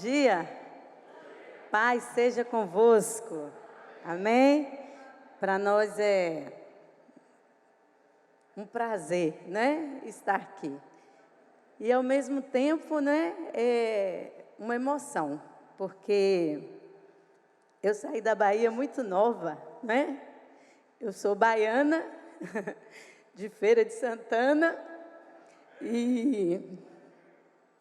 Dia, paz seja convosco, amém? Para nós é um prazer, né, estar aqui. E ao mesmo tempo, né, é uma emoção, porque eu saí da Bahia muito nova, né? Eu sou baiana, de Feira de Santana, e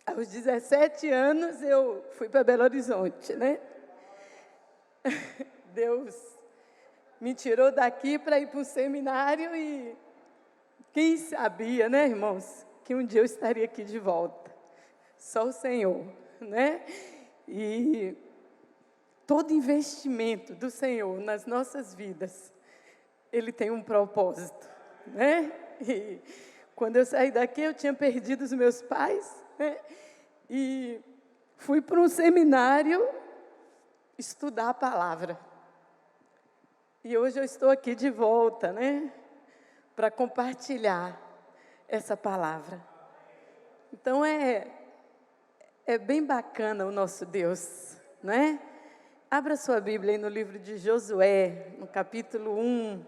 aos 17 anos eu fui para Belo Horizonte, né? Deus me tirou daqui para ir para um seminário e quem sabia, né, irmãos, que um dia eu estaria aqui de volta. Só o Senhor, né? E todo investimento do Senhor nas nossas vidas, Ele tem um propósito, né? E quando eu saí daqui, eu tinha perdido os meus pais, né? E fui para um seminário estudar a palavra. E hoje eu estou aqui de volta, né? Para compartilhar essa palavra. Então é bem bacana o nosso Deus, né? Abra sua Bíblia aí no livro de Josué, no capítulo 1.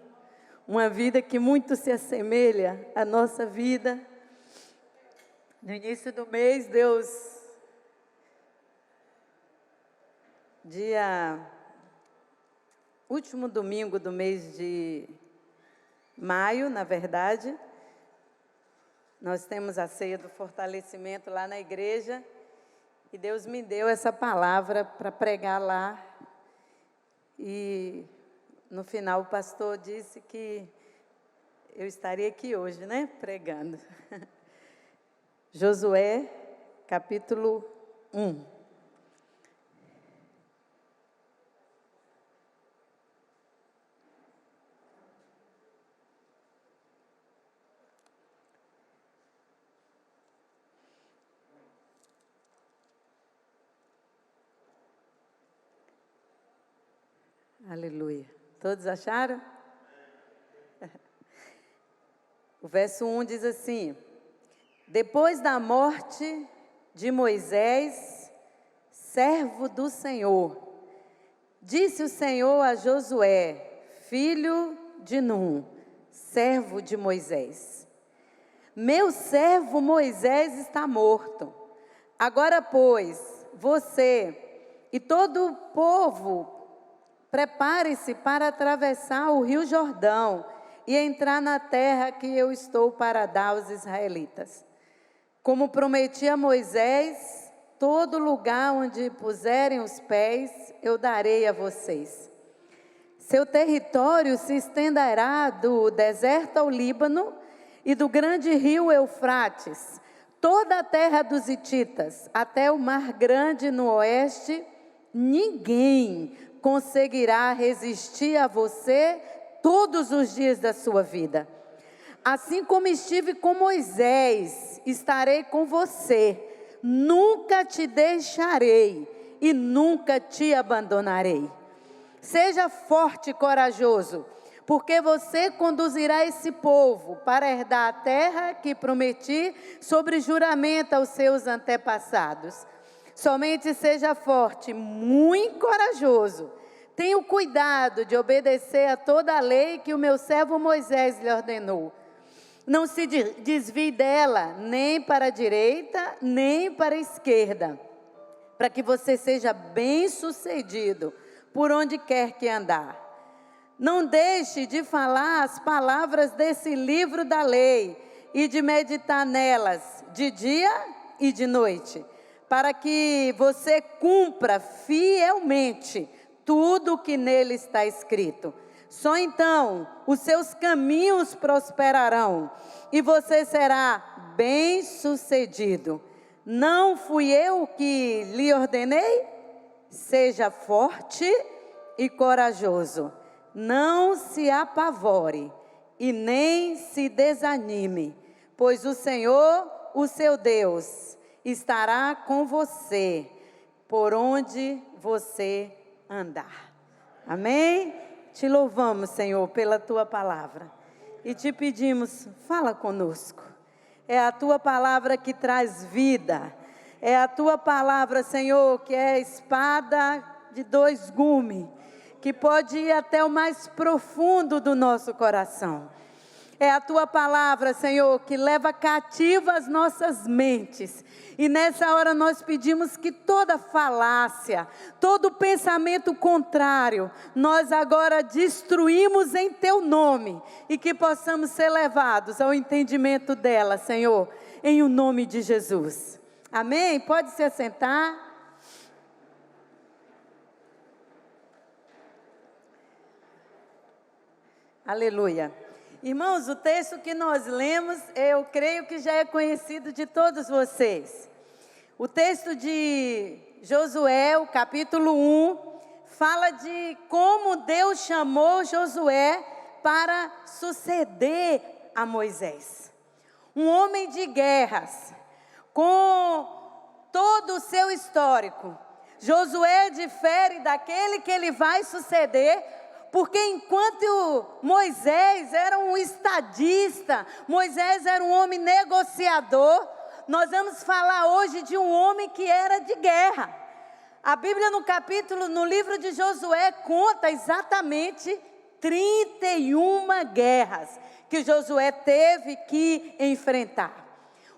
Uma vida que muito se assemelha à nossa vida. No início do mês, Deus, último domingo do mês de maio, na verdade, nós temos a ceia do fortalecimento lá na igreja, e Deus me deu essa palavra para pregar lá, e no final o pastor disse que eu estaria aqui hoje, né, pregando. Josué, capítulo 1. Aleluia. Todos acharam? O verso 1 diz assim: depois da morte de Moisés, servo do Senhor, disse o Senhor a Josué, filho de Num, servo de Moisés: meu servo Moisés está morto. Agora, pois, você e todo o povo, prepare-se para atravessar o rio Jordão e entrar na terra que eu estou para dar aos israelitas. Como prometi a Moisés, todo lugar onde puserem os pés, eu darei a vocês. Seu território se estenderá do deserto ao Líbano e do grande rio Eufrates, toda a terra dos hititas, até o mar grande no oeste. Ninguém conseguirá resistir a você todos os dias da sua vida. Assim como estive com Moisés, estarei com você. Nunca te deixarei e nunca te abandonarei. Seja forte e corajoso, porque você conduzirá esse povo para herdar a terra que prometi sobre juramento aos seus antepassados. Somente seja forte, muito corajoso. Tenha o cuidado de obedecer a toda a lei que o meu servo Moisés lhe ordenou. Não se desvie dela, nem para a direita, nem para a esquerda, para que você seja bem-sucedido por onde quer que andar. Não deixe de falar as palavras desse livro da lei e de meditar nelas de dia e de noite, para que você cumpra fielmente tudo o que nele está escrito. Só então os seus caminhos prosperarão e você será bem-sucedido. Não fui eu que lhe ordenei? Seja forte e corajoso. Não se apavore e nem se desanime, pois o Senhor, o seu Deus, estará com você por onde você andar. Amém? Te louvamos, Senhor, pela tua palavra e te pedimos, fala conosco. É a tua palavra que traz vida, É a tua palavra, Senhor, que é a espada de dois gumes, que pode ir até o mais profundo do nosso coração. É a tua palavra, Senhor, que leva cativa as nossas mentes. E nessa hora nós pedimos que toda falácia, todo pensamento contrário, nós agora destruímos em teu nome. E que possamos ser levados ao entendimento dela, Senhor, em o nome de Jesus. Amém? Pode se assentar. Aleluia. Irmãos, o texto que nós lemos, eu creio que já é conhecido de todos vocês. O texto de Josué, o capítulo 1, fala de como Deus chamou Josué para suceder a Moisés. Um homem de guerras, com todo o seu histórico. Josué difere daquele que ele vai suceder, porque enquanto Moisés era um estadista, Moisés era um homem negociador, nós vamos falar hoje de um homem que era de guerra. A Bíblia no livro de Josué conta exatamente 31 guerras que Josué teve que enfrentar.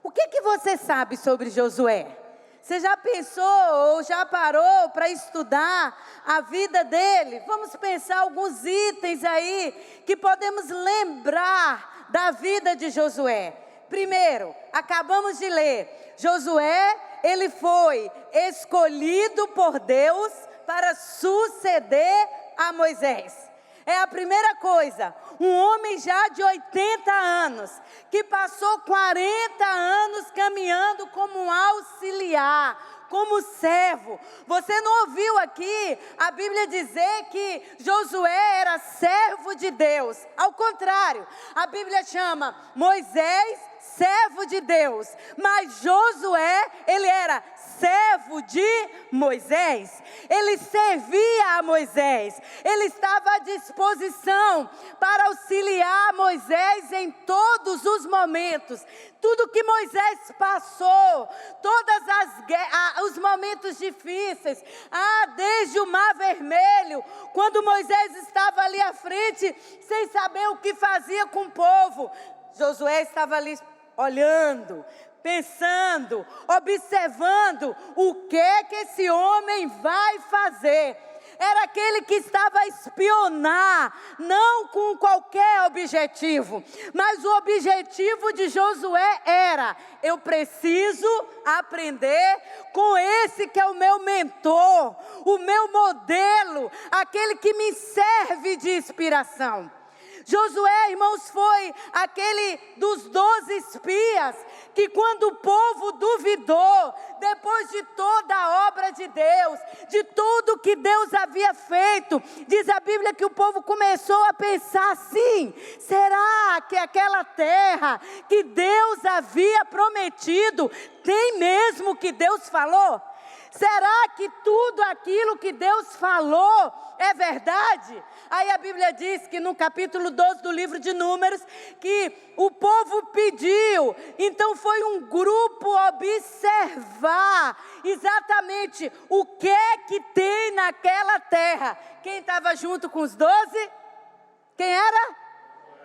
O que você sabe sobre Josué? Você já pensou ou já parou para estudar a vida dele? Vamos pensar alguns itens aí que podemos lembrar da vida de Josué. Primeiro, acabamos de ler, Josué, ele foi escolhido por Deus para suceder a Moisés. É a primeira coisa, um homem já de 80 anos, que passou 40 anos caminhando como um auxiliar, como servo. Você não ouviu aqui a Bíblia dizer que Josué era servo de Deus. Ao contrário, a Bíblia chama Moisés servo de Deus, mas Josué, ele era servo de Moisés. Ele servia a Moisés, ele estava à disposição para auxiliar Moisés em todos os momentos. Tudo que Moisés passou, todos os momentos difíceis, desde o Mar Vermelho, quando Moisés estava ali à frente, sem saber o que fazia com o povo, Josué estava ali olhando, pensando, observando o que esse homem vai fazer. Era aquele que estava a espionar, não com qualquer objetivo, mas o objetivo de Josué era: eu preciso aprender com esse que é o meu mentor, o meu modelo, aquele que me serve de inspiração. Josué, irmãos, foi aquele dos 12 espias, que quando o povo duvidou, depois de toda a obra de Deus, de tudo que Deus havia feito, diz a Bíblia que o povo começou a pensar assim: será que aquela terra que Deus havia prometido, tem mesmo o que Deus falou? Será que tudo aquilo que Deus falou é verdade? Aí a Bíblia diz que no capítulo 12 do livro de Números, que o povo pediu, então foi um grupo observar exatamente o que é que tem naquela terra. Quem estava junto com os 12? Quem era?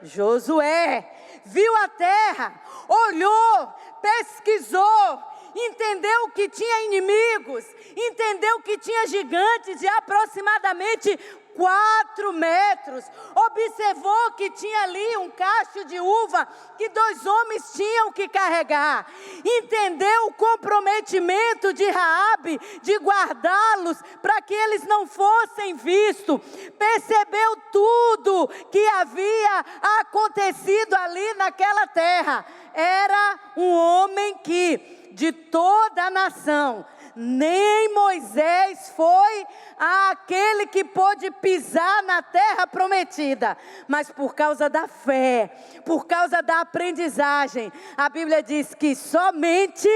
Josué. Viu a terra, olhou, pesquisou, entendeu que tinha inimigos, entendeu que tinha gigantes de aproximadamente 4 metros, observou que tinha ali um cacho de uva que 2 homens tinham que carregar, entendeu o comprometimento de Raabe de guardá-los para que eles não fossem vistos, percebeu tudo que havia acontecido ali naquela terra. Era um homem que de toda a nação, nem Moisés foi aquele que pôde pisar na terra prometida, mas por causa da fé, por causa da aprendizagem, a Bíblia diz que somente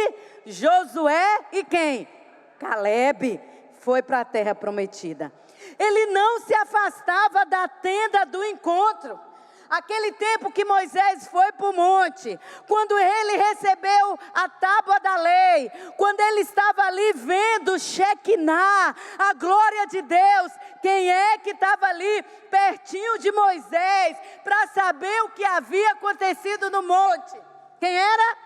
Josué e quem? Calebe foi para a terra prometida. Ele não se afastava da tenda do encontro. Aquele tempo que Moisés foi para o monte, quando ele recebeu a tábua da lei, quando ele estava ali vendo Shekinah, a glória de Deus, quem é que estava ali pertinho de Moisés para saber o que havia acontecido no monte? Quem era?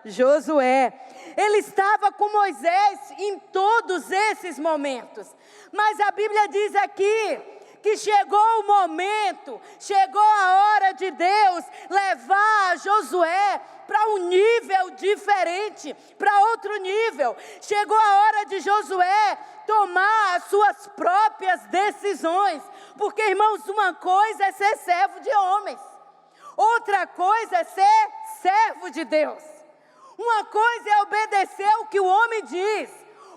Josué. Ele estava com Moisés em todos esses momentos. Mas a Bíblia diz aqui que chegou o momento, chegou a hora de Deus levar Josué para um nível diferente, para outro nível. Chegou a hora de Josué tomar as suas próprias decisões. Porque, irmãos, uma coisa é ser servo de homens, outra coisa é ser servo de Deus. Uma coisa é obedecer o que o homem diz,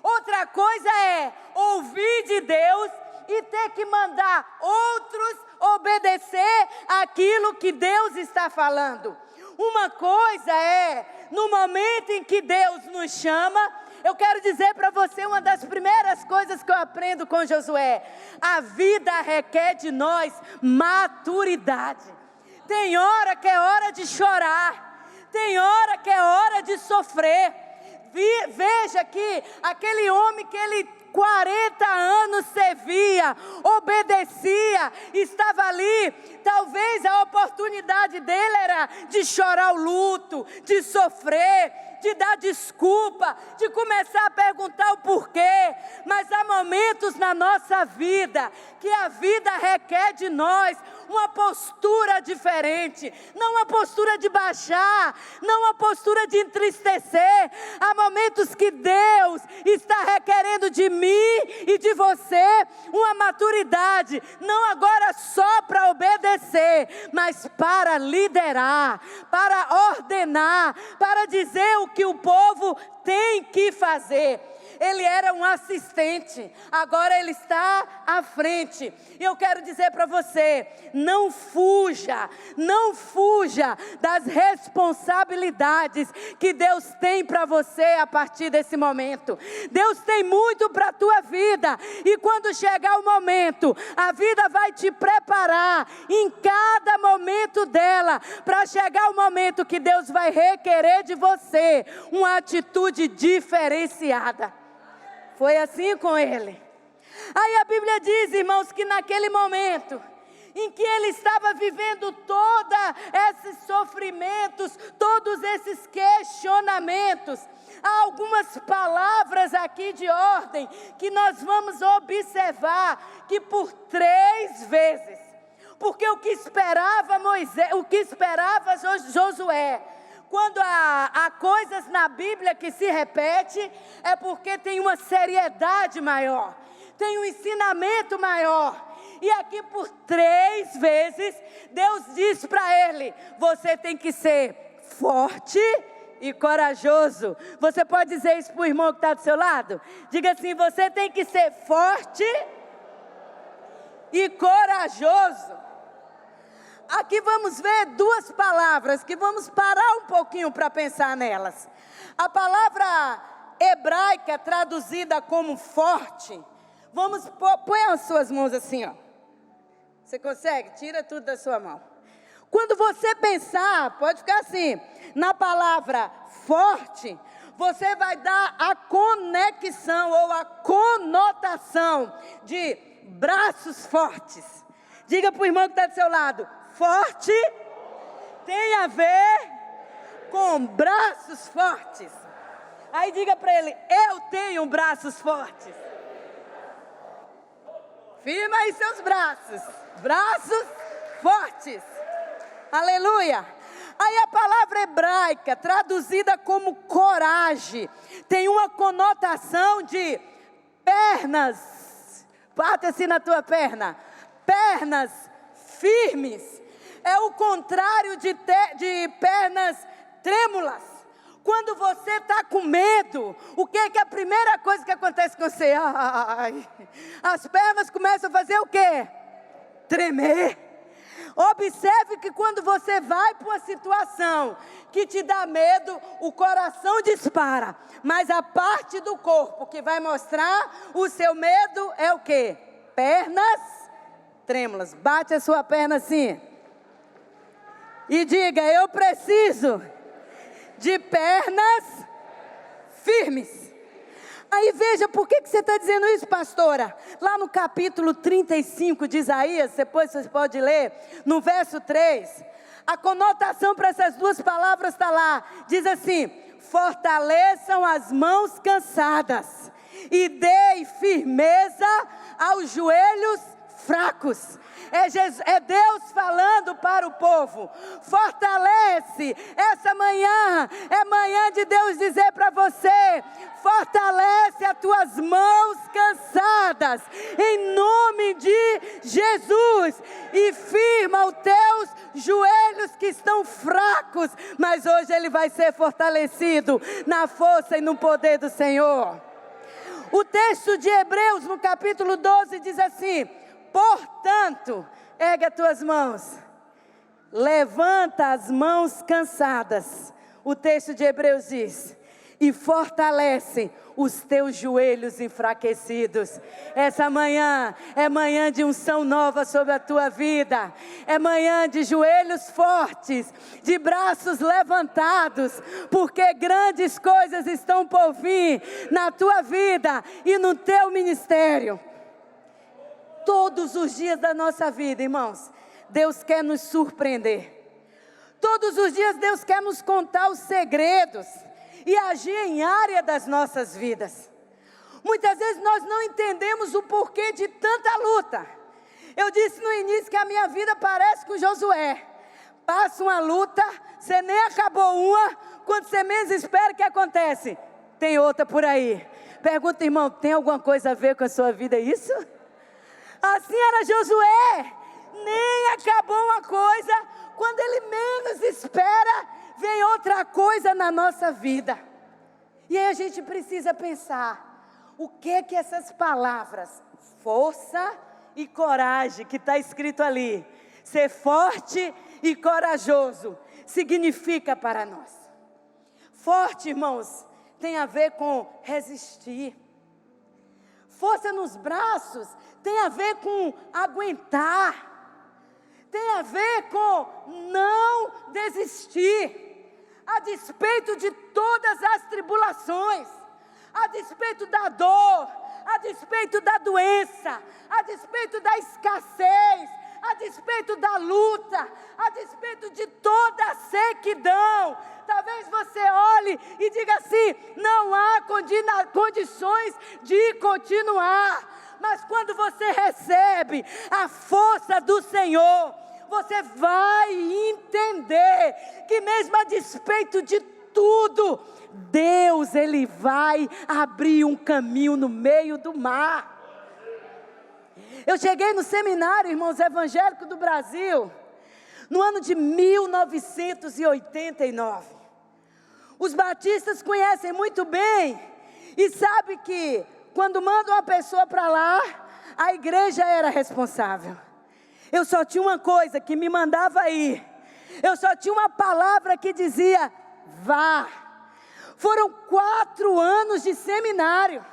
outra coisa é ouvir de Deus e ter que mandar outros obedecer aquilo que Deus está falando. Uma coisa é, no momento em que Deus nos chama, eu quero dizer para você uma das primeiras coisas que eu aprendo com Josué: a vida requer de nós maturidade. Tem hora que é hora de chorar, tem hora que é hora de sofrer. Veja que aquele homem que ele 40 anos servia, obedecia, estava ali. Talvez a oportunidade dele era de chorar o luto, de sofrer, de dar desculpa, de começar a perguntar o porquê. Mas há momentos na nossa vida que a vida requer de nós uma postura diferente, não uma postura de baixar, não uma postura de entristecer. Há momentos que Deus está requerendo de mim e de você uma maturidade, não agora só para obedecer, mas para liderar, para ordenar, para dizer o que o povo tem que fazer. Ele era um assistente, agora ele está à frente. E eu quero dizer para você, não fuja das responsabilidades que Deus tem para você a partir desse momento. Deus tem muito para a tua vida, e quando chegar o momento, a vida vai te preparar em cada momento dela, para chegar o momento que Deus vai requerer de você uma atitude diferenciada. Foi assim com ele. Aí a Bíblia diz, irmãos, que naquele momento em que ele estava vivendo todos esses sofrimentos, todos esses questionamentos, há algumas palavras aqui de ordem que nós vamos observar que por 3 vezes, porque o que esperava Moisés, o que esperava Josué, quando há coisas na Bíblia que se repete, é porque tem uma seriedade maior, tem um ensinamento maior. E aqui por 3 vezes, Deus diz para ele: você tem que ser forte e corajoso. Você pode dizer isso para o irmão que está do seu lado? Diga assim: você tem que ser forte e corajoso. Aqui vamos ver 2 palavras que vamos parar um pouquinho para pensar nelas. A palavra hebraica traduzida como forte, põe as suas mãos assim, ó. Você consegue? Tira tudo da sua mão. Quando você pensar, pode ficar assim, na palavra forte, você vai dar a conexão ou a conotação de braços fortes. Diga para o irmão que está do seu lado: forte tem a ver com braços fortes. Aí diga para ele: eu tenho braços fortes. Firma aí seus braços fortes. Aleluia. Aí a palavra hebraica, traduzida como coragem, tem uma conotação de pernas. Bate assim na tua perna. Pernas firmes. É o contrário de pernas trêmulas. Quando você está com medo, o que é a primeira coisa que acontece com você? As pernas começam a fazer o quê? Tremer. Observe que quando você vai para uma situação que te dá medo, o coração dispara. Mas a parte do corpo que vai mostrar o seu medo é o quê? Pernas trêmulas. Bate a sua perna assim. E diga: eu preciso de pernas firmes. Aí veja, por que você está dizendo isso, pastora? Lá no capítulo 35 de Isaías, depois você pode ler, no verso 3, a conotação para essas duas palavras está lá. Diz assim: fortaleçam as mãos cansadas e dêem firmeza aos joelhos fracos. É Deus falando para o povo: fortalece. Essa manhã é manhã de Deus dizer para você: fortalece as tuas mãos cansadas, em nome de Jesus, e firma os teus joelhos que estão fracos, mas hoje ele vai ser fortalecido na força e no poder do Senhor. O texto de Hebreus, no capítulo 12, diz assim: portanto, ergue as tuas mãos, levanta as mãos cansadas. O texto de Hebreus diz: e fortalece os teus joelhos enfraquecidos. Essa manhã é manhã de unção nova sobre a tua vida. É manhã de joelhos fortes, de braços levantados, porque grandes coisas estão por vir na tua vida e no teu ministério. Todos os dias da nossa vida, irmãos, Deus quer nos surpreender. Todos os dias Deus quer nos contar os segredos e agir em área das nossas vidas. Muitas vezes nós não entendemos o porquê de tanta luta. Eu disse no início que a minha vida parece com Josué. Passa uma luta, você nem acabou uma, quando você menos espera, o que acontece? Tem outra por aí. Pergunta, irmão, tem alguma coisa a ver com a sua vida isso? Assim era Josué, nem acabou uma coisa, quando ele menos espera, vem outra coisa na nossa vida. E aí a gente precisa pensar, o que essas palavras, força e coragem, que está escrito ali, ser forte e corajoso, significa para nós. Forte, irmãos, tem a ver com resistir. Força nos braços tem a ver com aguentar. Tem a ver com não desistir. A despeito de todas as tribulações, a despeito da dor, a despeito da doença, a despeito da escassez, a despeito da luta, a despeito de toda a sequidão. Talvez você olhe e diga assim: não há condições de continuar. Mas quando você recebe a força do Senhor, você vai entender que mesmo a despeito de tudo, Deus, Ele vai abrir um caminho no meio do mar. Eu cheguei no seminário, irmãos, evangélico do Brasil, no ano de 1989. Os batistas conhecem muito bem e sabem que quando mandam uma pessoa para lá, a igreja era responsável. Eu só tinha uma coisa que me mandava ir. Eu só tinha uma palavra que dizia: vá. Foram 4 anos de seminário.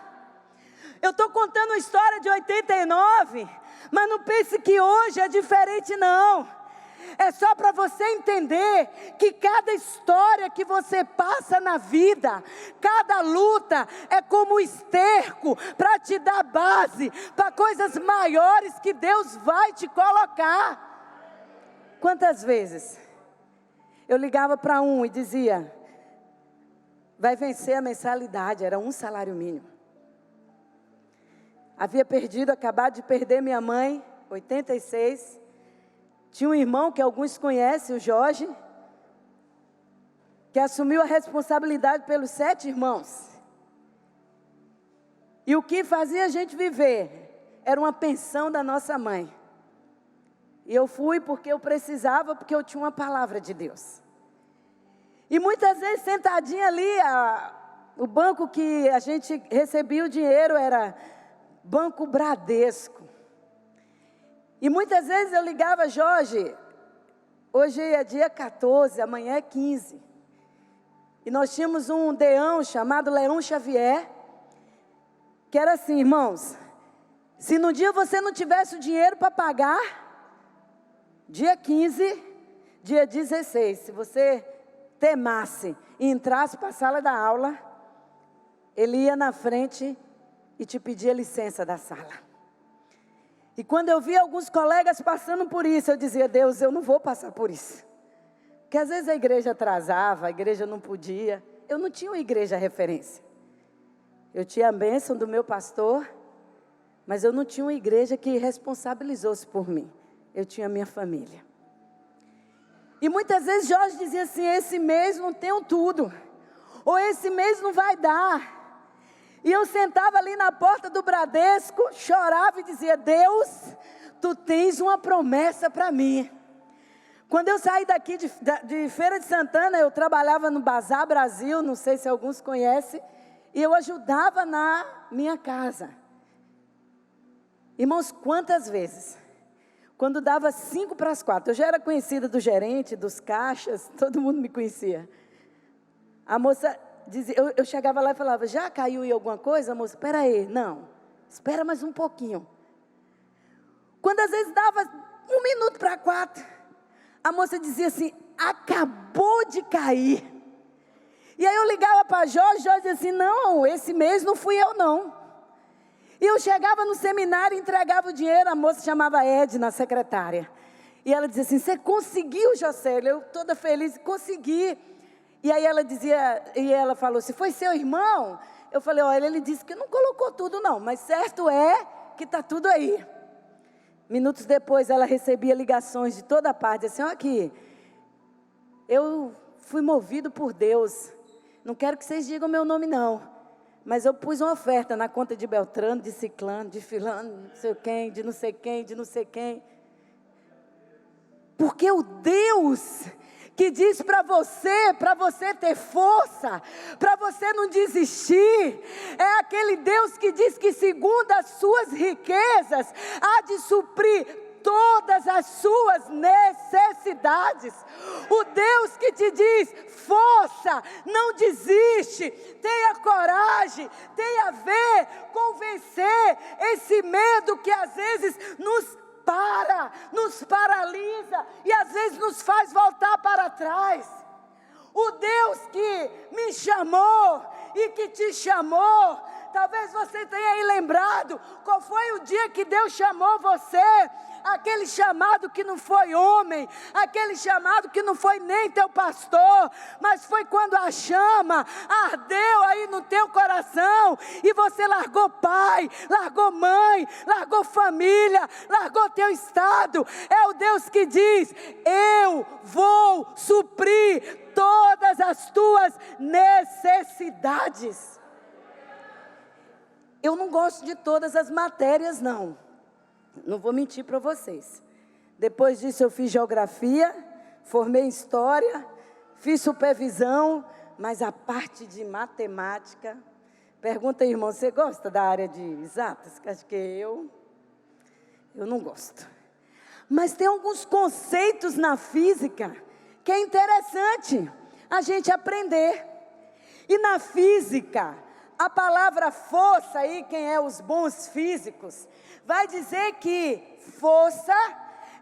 Eu estou contando a história de 89, mas não pense que hoje é diferente não. É só para você entender que cada história que você passa na vida, cada luta é como um esterco para te dar base para coisas maiores que Deus vai te colocar. Quantas vezes eu ligava para um e dizia: vai vencer a mensalidade, era 1 salário mínimo. Havia acabado de perder minha mãe, 86. Tinha um irmão que alguns conhecem, o Jorge, que assumiu a responsabilidade pelos 7 irmãos. E o que fazia a gente viver era uma pensão da nossa mãe. E eu fui porque eu precisava, porque eu tinha uma palavra de Deus. E muitas vezes sentadinha ali, o banco que a gente recebia o dinheiro era Banco Bradesco. E muitas vezes eu ligava: Jorge, hoje é dia 14, amanhã é 15. E nós tínhamos um deão chamado Leão Xavier, que era assim, irmãos: se no dia você não tivesse o dinheiro para pagar, dia 15, dia 16, se você temasse e entrasse para a sala da aula, ele ia na frente e te pedia licença da sala. E quando eu via alguns colegas passando por isso, eu dizia: Deus, eu não vou passar por isso. Porque às vezes a igreja atrasava, a igreja não podia. Eu não tinha uma igreja referência. Eu tinha a bênção do meu pastor, mas eu não tinha uma igreja que responsabilizou-se por mim. Eu tinha a minha família. E muitas vezes Jorge dizia assim: esse mês não tenho tudo, ou esse mês não vai dar. E eu sentava ali na porta do Bradesco, chorava e dizia: Deus, tu tens uma promessa para mim. Quando eu saí daqui de Feira de Santana, eu trabalhava no Bazar Brasil, não sei se alguns conhecem, e eu ajudava na minha casa. Irmãos, quantas vezes, quando dava 5:45, eu já era conhecida do gerente, dos caixas, todo mundo me conhecia. A moça dizia, eu chegava lá e falava: já caiu em alguma coisa? A moça: espera aí, não, espera mais um pouquinho. Quando às vezes dava 3:45, a moça dizia assim: acabou de cair. E aí eu ligava para Jorge dizia assim: não, esse mês não fui eu não. E eu chegava no seminário e entregava o dinheiro, a moça chamava Edna, a secretária. E ela dizia assim: você conseguiu, Jocélio? Eu toda feliz, consegui. E aí ela dizia, e ela falou assim: foi seu irmão? Eu falei: olha, ele disse que não colocou tudo não, mas certo é que está tudo aí. Minutos depois ela recebia ligações de toda parte, assim: ó, aqui, eu fui movido por Deus, não quero que vocês digam meu nome não, mas eu pus uma oferta na conta de Beltrano, de Ciclano, de Filano, não sei quem, de não sei quem, de não sei quem. Porque o Deus que diz para você ter força, para você não desistir, é aquele Deus que diz que segundo as suas riquezas, há de suprir todas as suas necessidades. O Deus que te diz: força, não desiste, tenha coragem, tenha fé, convencer esse medo que às vezes nos paralisa e às vezes nos faz voltar para trás. O Deus que me chamou e que te chamou, talvez você tenha aí lembrado qual foi o dia que Deus chamou você. Aquele chamado que não foi homem, aquele chamado que não foi nem teu pastor, mas foi quando a chama ardeu aí no teu coração e você largou pai, largou mãe, largou família, largou teu estado. É o Deus que diz: eu vou suprir todas as tuas necessidades. Eu não gosto de todas as matérias não vou mentir para vocês. Depois disso eu fiz geografia, formei em história, fiz supervisão, mas a parte de matemática, pergunta aí, irmão, você gosta da área de exatas? Acho que eu não gosto. Mas tem alguns conceitos na física que é interessante a gente aprender. E na física, a palavra força aí, quem é os bons físicos, vai dizer que força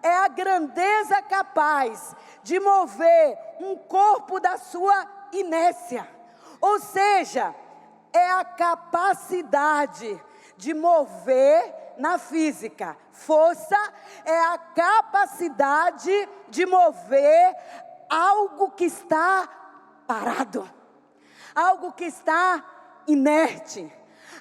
é a grandeza capaz de mover um corpo da sua inércia. Ou seja, é a capacidade de mover na física. Força é a capacidade de mover algo que está parado, algo que está inerte.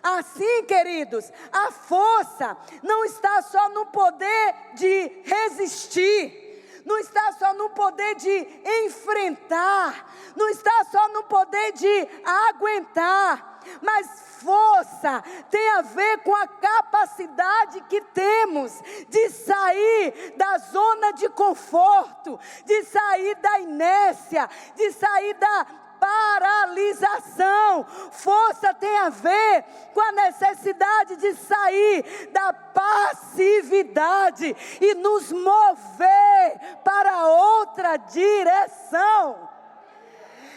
Assim, queridos, a força não está só no poder de resistir, não está só no poder de enfrentar, não está só no poder de aguentar, mas força tem a ver com a capacidade que temos de sair da zona de conforto, de sair da inércia, de sair da paralisação. Força tem a ver com a necessidade de sair da passividade e nos mover para outra direção.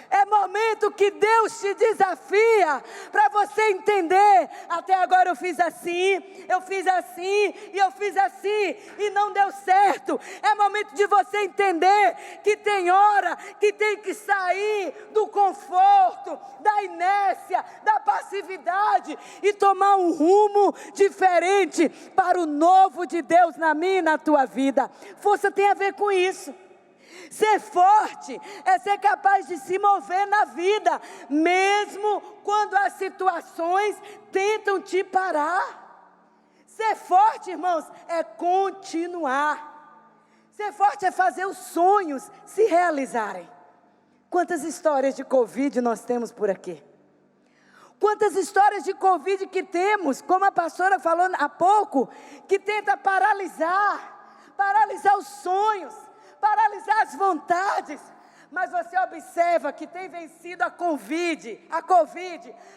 É momento que Deus te desafia para você entender. Até agora eu fiz assim e eu fiz assim e não deu certo. É momento de você entender que tem hora que tem que sair do conforto, da inércia, da passividade e tomar um rumo diferente para o novo de Deus na minha e na tua vida. Força tem a ver com isso. Ser forte é ser capaz de se mover na vida, mesmo quando as situações tentam te parar. Ser forte, irmãos, é continuar. Ser forte é fazer os sonhos se realizarem. Quantas histórias de Covid nós temos por aqui? Quantas histórias de Covid que temos, como a pastora falou há pouco, que tenta paralisar os sonhos, paralisar as vontades. Mas você observa que tem vencido a Covid,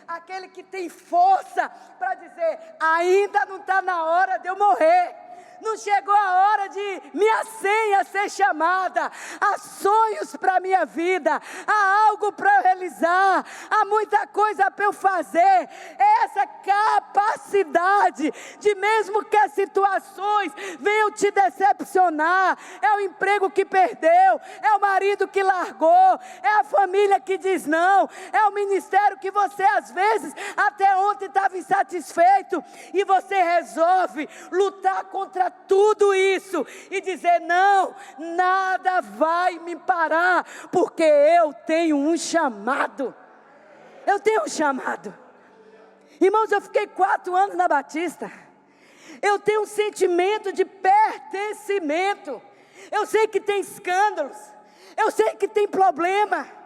aquele que tem força para dizer: ainda não está na hora de eu morrer. Não chegou a hora de minha senha ser chamada. Há sonhos para a minha vida, há algo para eu realizar, há muita coisa para eu fazer. É essa capacidade de, mesmo que as situações venham te decepcionar, é o emprego que perdeu, é o marido que largou, é a família que diz não, é o ministério que você às vezes até ontem estava insatisfeito, e você resolve lutar contra tudo isso e dizer: não, nada vai me parar, porque eu tenho um chamado. Eu tenho um chamado. Irmãos, eu fiquei 4 anos na Batista. Eu tenho um sentimento de pertencimento. Eu sei que tem escândalos, eu sei que tem problema.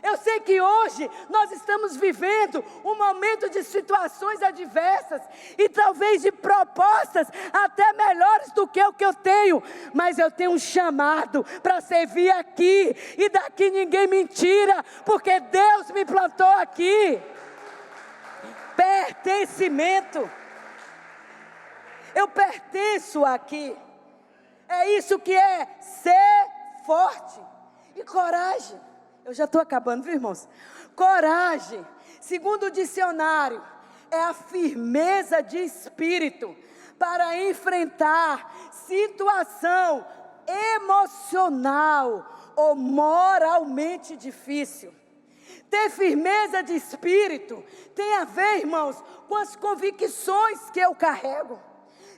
Eu sei que hoje nós estamos vivendo um momento de situações adversas e talvez de propostas até melhores do que o que eu tenho, mas eu tenho um chamado para servir aqui, e daqui ninguém me tira, porque Deus me plantou aqui. Pertencimento. Eu pertenço aqui. É isso que é ser forte. E coragem. Eu já estou acabando, viu, irmãos? Coragem, segundo o dicionário, é a firmeza de espírito para enfrentar situação emocional ou moralmente difícil. Ter firmeza de espírito tem a ver, irmãos, com as convicções que eu carrego.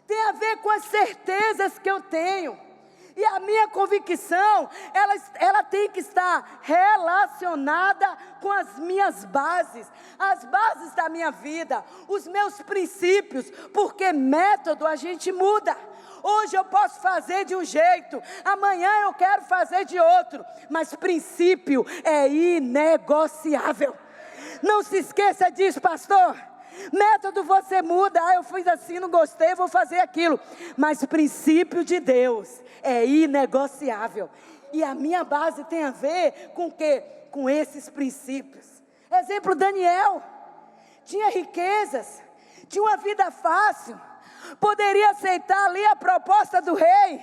Tem a ver com as certezas que eu tenho. E a minha convicção, ela tem que estar relacionada com as minhas bases, as bases da minha vida, os meus princípios, porque método a gente muda. Hoje eu posso fazer de um jeito, amanhã eu quero fazer de outro, mas princípio é inegociável. Não se esqueça disso, pastor. Método você muda, eu fiz assim, não gostei, vou fazer aquilo, mas princípio de Deus é inegociável, e a minha base tem a ver com o quê? Com esses princípios. Exemplo, Daniel tinha riquezas, tinha uma vida fácil, poderia aceitar ali a proposta do rei,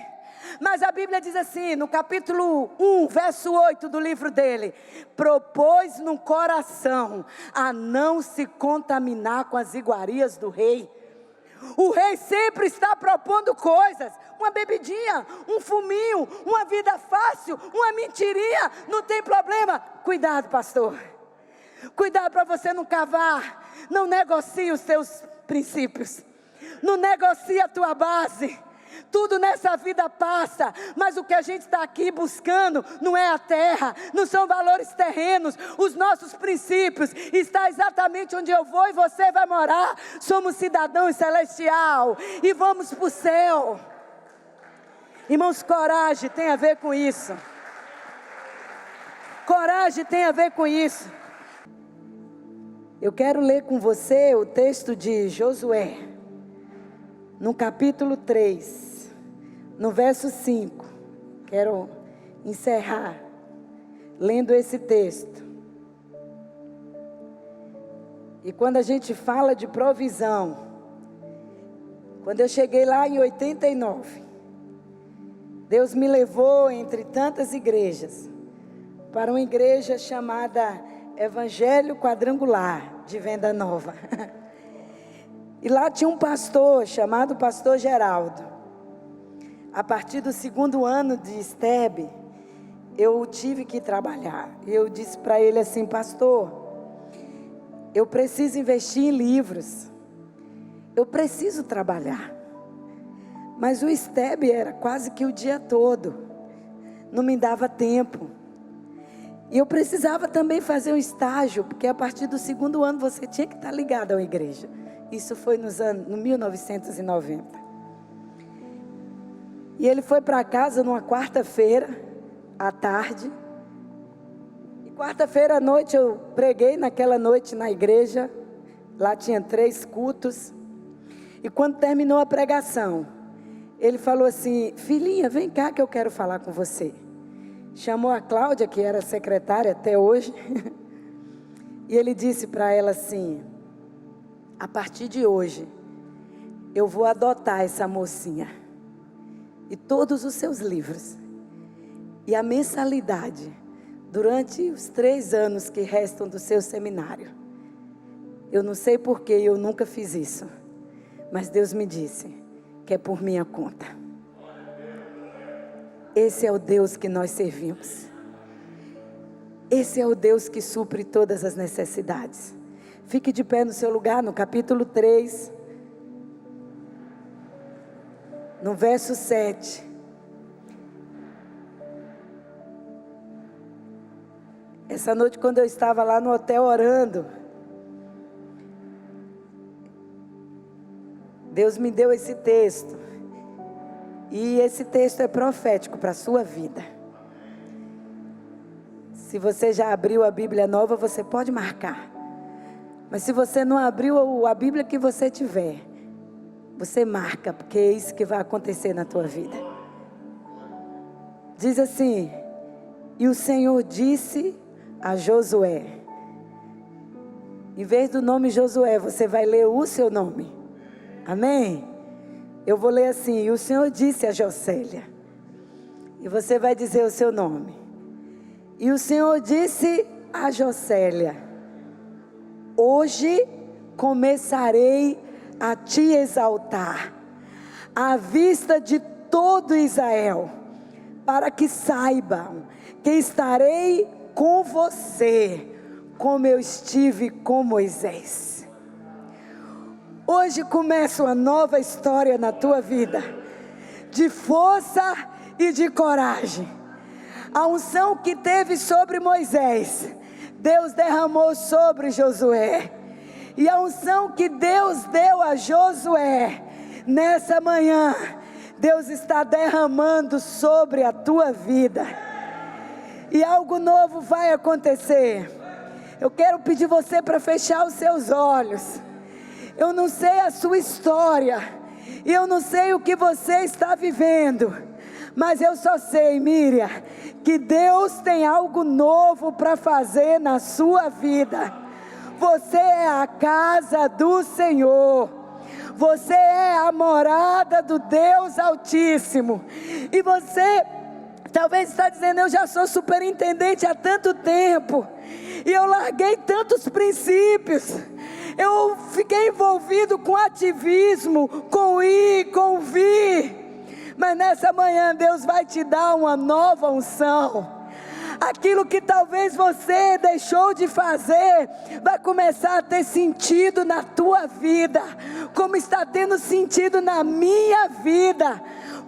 mas a Bíblia diz assim, no capítulo 1, verso 8 do livro dele: propôs no coração a não se contaminar com as iguarias do rei. O rei sempre está propondo coisas, uma bebidinha, um fuminho, uma vida fácil, uma mentirinha, não tem problema. Cuidado, pastor, cuidado para você não cavar. Não negocie os seus princípios, não negocie a tua base. Tudo nessa vida passa, mas o que a gente está aqui buscando não é a terra, não são valores terrenos. Os nossos princípios estão exatamente onde eu vou e você vai morar. Somos cidadãos celestial e vamos para o céu. Irmãos, coragem tem a ver com isso. Coragem tem a ver com isso. Eu quero ler com você o texto de Josué, no capítulo 3, no verso 5, quero encerrar lendo esse texto. E quando a gente fala de provisão, quando eu cheguei lá em 89, Deus me levou entre tantas igrejas para uma igreja chamada Evangelho Quadrangular de Venda Nova. E lá tinha um pastor chamado Pastor Geraldo. A partir do 2º ano de STEB, eu tive que trabalhar. E eu disse para ele assim: pastor, eu preciso investir em livros. Eu preciso trabalhar. Mas o STEB era quase que o dia todo. Não me dava tempo. E eu precisava também fazer um estágio, porque a partir do 2º ano você tinha que estar ligado a uma igreja. Isso foi no 1990. E ele foi para casa numa quarta-feira, à tarde. E quarta-feira à noite eu preguei naquela noite na igreja. Lá tinha 3 cultos. E quando terminou a pregação, ele falou assim: filhinha, vem cá que eu quero falar com você. Chamou a Cláudia, que era secretária até hoje. E ele disse para ela assim: a partir de hoje, eu vou adotar essa mocinha. E todos os seus livros. E a mensalidade, durante os 3 anos que restam do seu seminário. Eu não sei porquê, eu nunca fiz isso. Mas Deus me disse que é por minha conta. Esse é o Deus que nós servimos. Esse é o Deus que supre todas as necessidades. Fique de pé no seu lugar, no capítulo 3, no verso 7. Essa noite, quando eu estava lá no hotel orando, Deus me deu esse texto. E esse texto é profético para a sua vida. Se você já abriu a Bíblia nova, você pode marcar. Mas se você não abriu a Bíblia que você tiver, você marca, porque é isso que vai acontecer na tua vida. Diz assim: e o Senhor disse a Josué. Em vez do nome Josué, você vai ler o seu nome. Amém? Eu vou ler assim: e o Senhor disse a Jocélia. E você vai dizer o seu nome. E o Senhor disse a Jocélia: hoje começarei a te exaltar, à vista de todo Israel, para que saibam que estarei com você, como eu estive com Moisés. Hoje começa uma nova história na tua vida, de força e de coragem. A unção que teve sobre Moisés, Deus derramou sobre Josué. E a unção que Deus deu a Josué, nessa manhã, Deus está derramando sobre a tua vida. E algo novo vai acontecer. Eu quero pedir você para fechar os seus olhos. Eu não sei a sua história, e eu não sei o que você está vivendo, mas eu só sei, Miriam, que Deus tem algo novo para fazer na sua vida. Você é a casa do Senhor. Você é a morada do Deus Altíssimo. E você talvez está dizendo: eu já sou superintendente há tanto tempo, e eu larguei tantos princípios. Eu fiquei envolvido com ativismo, com ir, com vir. Mas nessa manhã Deus vai te dar uma nova unção. Aquilo que talvez você deixou de fazer, vai começar a ter sentido na tua vida, como está tendo sentido na minha vida.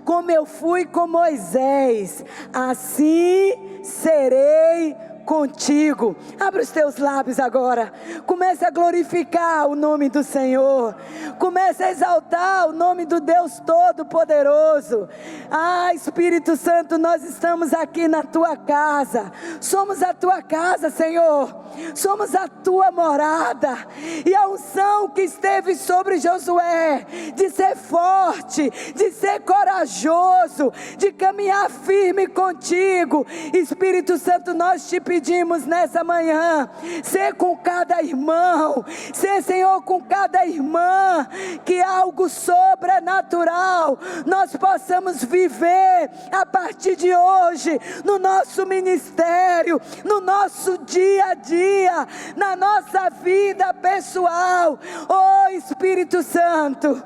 Como eu fui com Moisés, assim serei contigo. Abre os teus lábios agora. Comece a glorificar o nome do Senhor. Comece a exaltar o nome do Deus Todo-Poderoso. Ah, Espírito Santo, nós estamos aqui na tua casa. Somos a tua casa, Senhor. Somos a tua morada. E a unção que esteve sobre Josué, de ser forte, de ser corajoso, de caminhar firme contigo. Espírito Santo, nós te pedimos pedimos nessa manhã, ser com cada irmão, ser, Senhor, com cada irmã, que algo sobrenatural nós possamos viver a partir de hoje, no nosso ministério, no nosso dia a dia, na nossa vida pessoal. Oh Espírito Santo,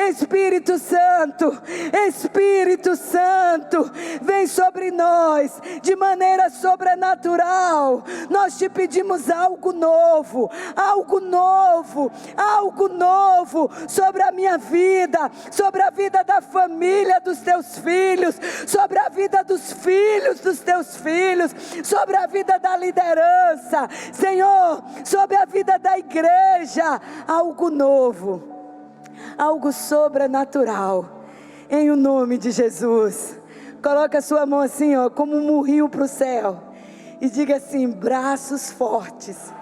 Espírito Santo, Espírito Santo, vem sobre nós de maneira sobrenatural. Nós te pedimos algo novo, algo novo, algo novo sobre a minha vida, sobre a vida da família dos teus filhos, sobre a vida dos filhos dos teus filhos, sobre a vida da liderança, Senhor, sobre a vida da igreja, algo novo, algo sobrenatural, em o nome de Jesus. Coloca a sua mão assim, ó, como um murrinho para o céu, e diga assim: braços fortes.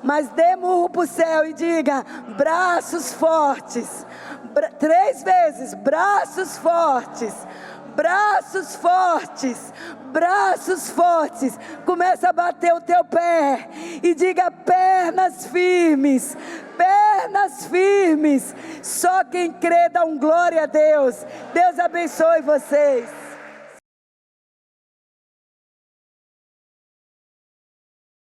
Mas dê murro para o céu e diga: braços fortes. 3 vezes: braços fortes, braços fortes, braços fortes. Começa a bater o teu pé e diga: pernas firmes, pernas firmes. Só quem crê dá um glória a Deus. Deus abençoe vocês.